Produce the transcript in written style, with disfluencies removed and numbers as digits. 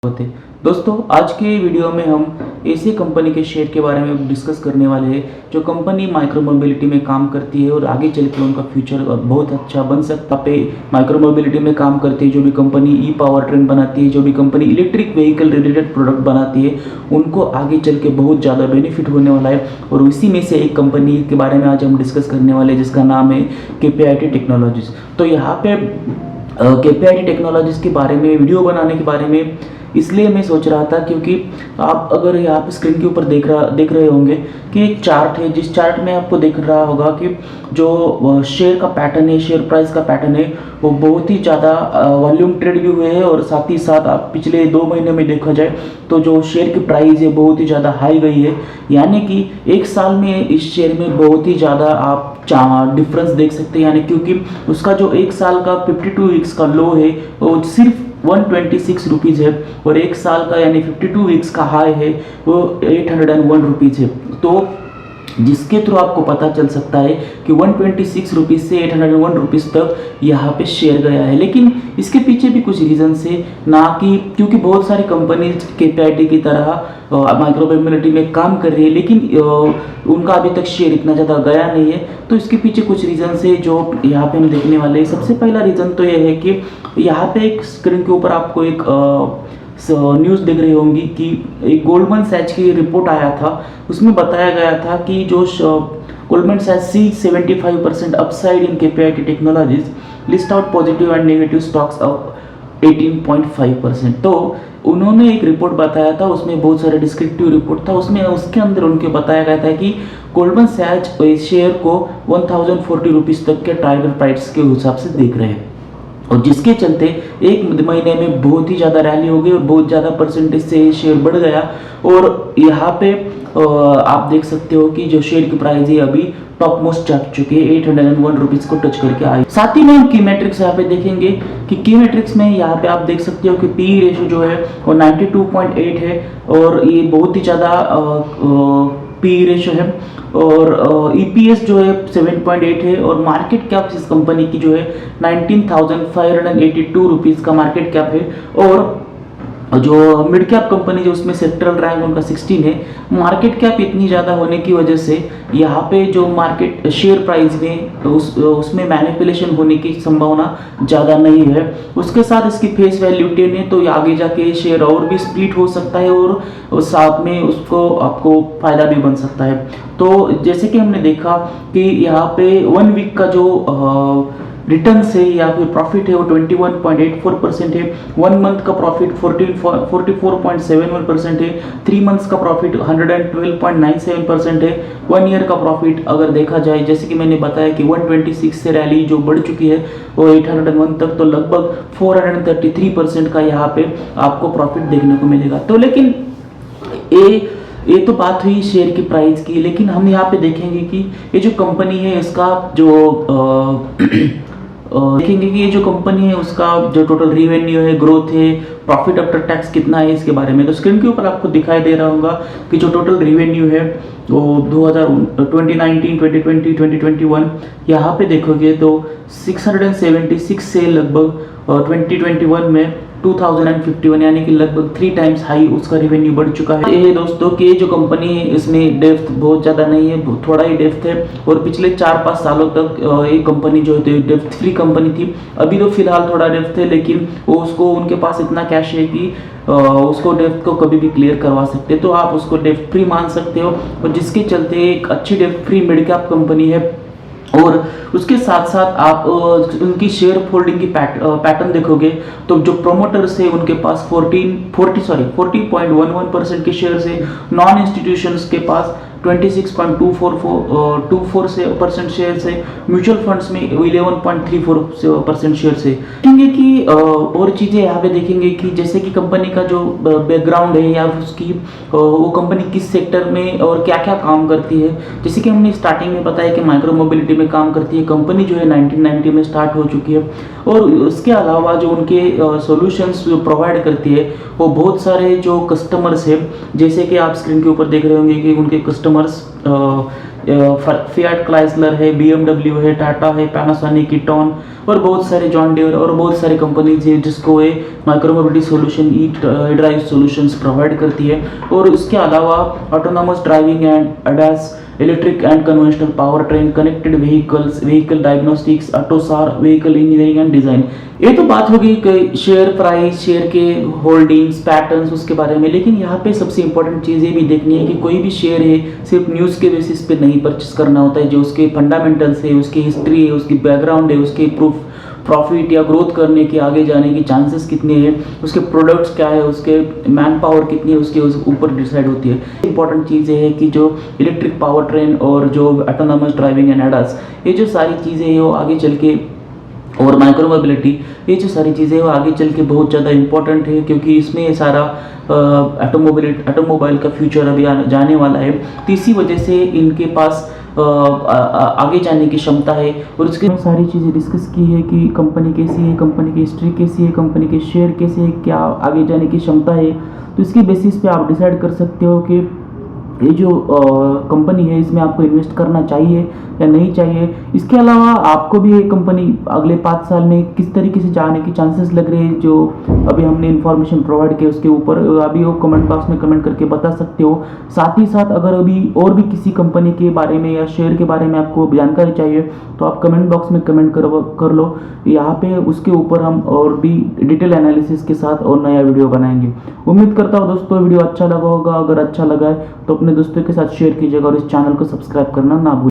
होते। दोस्तों, आज के वीडियो में हम ऐसी कंपनी के शेयर के बारे में डिस्कस करने वाले हैं जो कंपनी माइक्रो मोबिलिटी में काम करती है और आगे चल के उनका फ्यूचर बहुत अच्छा बन सकता है। माइक्रो मोबिलिटी में काम करती है जो भी कंपनी ई पावर ट्रेन बनाती है, जो भी company electric vehicle related product बनाती है, उनको आगे चल के बहुत ज़्यादा बेनिफिट होने वाला है। और इसी में से एक कंपनी के बारे में आज हम डिस्कस करने वाले हैं जिसका नाम है KPIT टेक्नोलॉजीज। तो यहाँ पे KPIT टेक्नोलॉजीज के बारे में वीडियो बनाने के बारे में इसलिए मैं सोच रहा था क्योंकि आप अगर यहाँ पे स्क्रीन के ऊपर देख रहे होंगे कि एक चार्ट है, जिस चार्ट में आपको दिख रहा होगा कि जो शेयर का पैटर्न है, शेयर प्राइस का पैटर्न है, वो बहुत ही ज़्यादा वॉल्यूम ट्रेड भी हुए हैं। और साथ ही साथ आप पिछले 2 महीने में देखा जाए तो जो शेयर की प्राइस है बहुत ही ज़्यादा हाई गई है। यानी कि एक साल में इस शेयर में बहुत ही ज़्यादा आप डिफरेंस देख सकते हैं। यानी क्योंकि उसका जो एक साल का 52 वीक्स का लो है वो सिर्फ 126 रुपीज़ है और एक साल का यानी 52 वीक्स का हाई है वो 801 रुपीज़ है। तो जिसके थ्रू आपको पता चल सकता है कि 126 रुपीज़ से 801 रुपीज़ तक यहाँ पे शेयर गया है। लेकिन इसके पीछे भी कुछ रीज़न है, ना कि क्योंकि बहुत सारी कंपनीज KPIT की तरह माइक्रो मोबिलिटी में काम कर रही है लेकिन उनका अभी तक शेयर इतना ज़्यादा गया नहीं है। तो इसके पीछे कुछ रीज़न है जो यहाँ पे हम देखने वाले हैं। सबसे पहला रीज़न तो यह है कि यहाँ पे एक स्क्रीन के ऊपर आपको एक न्यूज़ देख रही होंगी कि एक गोल्डमैन सैच की रिपोर्ट आया था, उसमें बताया गया था कि जो Goldman Sachs see 75% upside in KPIT technologies list out positive and negative stocks of 18.5%। तो उन्होंने एक रिपोर्ट बताया था, उसमें बहुत सारे डिस्क्रिप्टिव रिपोर्ट था, उसमें उसके अंदर उनके बताया गया था कि गोल्डमैन सैच इस शेयर को 1040 रुपीज़ तक के टारगेट प्राइस के हिसाब से देख रहे हैं। और जिसके चलते एक महीने में बहुत ही ज़्यादा रैली हो गई और बहुत ज़्यादा परसेंटेज से शेयर बढ़ गया। और यहाँ पे आप देख सकते हो कि जो शेयर की प्राइस है अभी टॉप मोस्ट जा चुकी है, 801 रुपीज़ को टच करके आई। साथ ही में हम की मैट्रिक्स यहाँ पे देखेंगे कि की मैट्रिक्स में यहाँ पे आप देख सकते हो कि पी रेशियो जो है वो 92.8 है और ये बहुत ही ज़्यादा पी रेशियो है। और EPS जो है 7.8 है और मार्केट कैप इस कंपनी की जो है 19,582 रुपीज़ का मार्केट कैप है। और जो मिड कैप कंपनी जो उसमें सेक्टरल रैंक उनका 16 है। मार्केट कैप इतनी ज़्यादा होने की वजह से यहाँ पे जो मार्केट शेयर प्राइस में उसमें मैनिपुलेशन होने की संभावना ज़्यादा नहीं है। उसके साथ इसकी फेस वैल्यू 10 है, तो आगे जाके शेयर और भी स्प्लिट हो सकता है और साथ में उसको आपको फ़ायदा भी बन सकता है। तो जैसे कि हमने देखा कि यहाँ पे 1 वीक का जो रिटर्न से या फिर प्रॉफिट है वो 21.84% है। 1 मंथ का प्रॉफिट 44.71% है। 3 मंथ्स का प्रॉफिट 112.97% है। 1 ईयर का प्रॉफिट अगर देखा जाए, जैसे कि मैंने बताया कि 126 से रैली जो बढ़ चुकी है वो 801 तक, तो लगभग 433% का यहाँ पे आपको प्रॉफिट देखने को मिलेगा। तो लेकिन ये तो बात हुई शेयर की प्राइस की, लेकिन हम यहाँ पे देखेंगे कि ये जो कंपनी है इसका जो देखेंगे कि ये जो कंपनी है उसका जो टोटल रेवेन्यू है, ग्रोथ है, प्रॉफिट आफ्टर टैक्स कितना है इसके बारे में। तो स्क्रीन के ऊपर आपको दिखाई दे रहा होगा कि जो टोटल रेवेन्यू है वो 2019, 2020, 2021 यहाँ पे देखोगे तो 676 से लगभग 2021 में 2051 यानी कि लगभग 3 टाइम्स हाई उसका रेवेन्यू बढ़ चुका है। ये दोस्तों कि जो कंपनी है इसमें डेप्थ बहुत ज़्यादा नहीं है, थोड़ा ही डेप्थ है। और पिछले 4-5 सालों तक ये कंपनी जो है डेप्थ फ्री कंपनी थी। अभी तो फिलहाल थोड़ा डेप्थ है, लेकिन वो उसको उनके पास इतना कैश है कि उसको डेप्थ को कभी भी क्लियर करवा सकते, तो आप उसको डेप्थ फ्री मान सकते हो। और जिसके चलते एक अच्छी depth free mid cap company है। और उसके साथ साथ आप उनकी शेयर होल्डिंग की पैटर्न देखोगे तो जो प्रोमोटर्स है उनके पास 40.11% के शेयर है। नॉन इंस्टीट्यूशंस के पास 26.24% शेयर है। म्यूचुअल फंड्स में 11.34% शेयर है। देखेंगे कि और चीज़ें यहाँ पे देखेंगे कि जैसे कि कंपनी का जो बैकग्राउंड है या उसकी वो कंपनी किस सेक्टर में और क्या क्या काम करती है। जैसे कि हमने स्टार्टिंग में बताया कि माइक्रो मोबिलिटी में काम करती है कंपनी, जो है 1990 में स्टार्ट हो चुकी है। और उसके अलावा जो उनके सॉल्यूशंस प्रोवाइड करती है वो बहुत सारे जो कस्टमर्स है, जैसे कि आप स्क्रीन के ऊपर देख रहे होंगे कि उनके कस्टमर कस्टमर्स फिएट क्राइसलर है, BMW है, टाटा है, पैनासोनिक, कीटॉन और बहुत सारे जॉन डियर और बहुत सारी कंपनीज है जिसको ये micro mobility solution E drive solutions provide करती है। और इसके अलावा autonomous driving and ADAS, electric and conventional power train, connected vehicles, vehicle diagnostics, AUTOSAR, vehicle engineering and design. ये तो बात होगी कि शेयर प्राइस, शेयर के होल्डिंग्स, पैटर्न्स उसके बारे में। लेकिन यहाँ पे सबसे इंपॉर्टेंट चीज़ ये भी देखनी है कि कोई भी शेयर है सिर्फ न्यूज़ के बेसिस पे नहीं परचेस करना होता है। जो उसके फंडामेंटल्स है, उसकी हिस्ट्री है, उसकी बैकग्राउंड है, उसके प्रूफ प्रॉफिट या ग्रोथ करने के, आगे जाने की चांसेस कितने हैं, उसके प्रोडक्ट्स क्या है, उसके मैन पावर कितनी है, उसके ऊपर डिसाइड होती है। इंपॉर्टेंट चीज़ ये है कि जो इलेक्ट्रिक पावर ट्रेन और जो ऑटोनोमस ड्राइविंग एंड ADAS, ये जो सारी चीज़ें हैं वो आगे चल के, और माइक्रो मोबिलिटी, ये जो सारी चीज़ें वो आगे चल के बहुत ज़्यादा इंपॉर्टेंट है, क्योंकि इसमें ये सारा ऑटोमोबाइल का फ्यूचर अभी जाने वाला है। तो इसी वजह से इनके पास आगे जाने की क्षमता है। और उसके सारी चीज़ें डिस्कस की है कि कंपनी कैसी है, कंपनी की हिस्ट्री कैसी है, कंपनी के शेयर कैसे है, क्या आगे जाने की क्षमता है। तो इसकी बेसिस पे आप डिसाइड कर सकते हो कि ये जो कंपनी है इसमें आपको इन्वेस्ट करना चाहिए या नहीं चाहिए। इसके अलावा आपको भी ये कंपनी अगले 5 साल में किस तरीके से जाने की चांसेस लग रहे हैं, जो अभी हमने इन्फॉर्मेशन प्रोवाइड किया उसके ऊपर अभी वो कमेंट बॉक्स में कमेंट करके बता सकते हो। साथ ही साथ अगर अभी और भी किसी कंपनी के बारे में या शेयर के बारे में आपको जानकारी चाहिए तो आप कमेंट बॉक्स में कमेंट कर लो। यहाँ पे उसके ऊपर हम और भी डिटेल एनालिसिस के साथ और नया वीडियो बनाएंगे। उम्मीद करता हूँ दोस्तों वीडियो अच्छा लगा होगा। अगर अच्छा लगा है तो अपने दोस्तों के साथ शेयर कीजिएगा और इस चैनल को सब्सक्राइब करना ना भूलिए।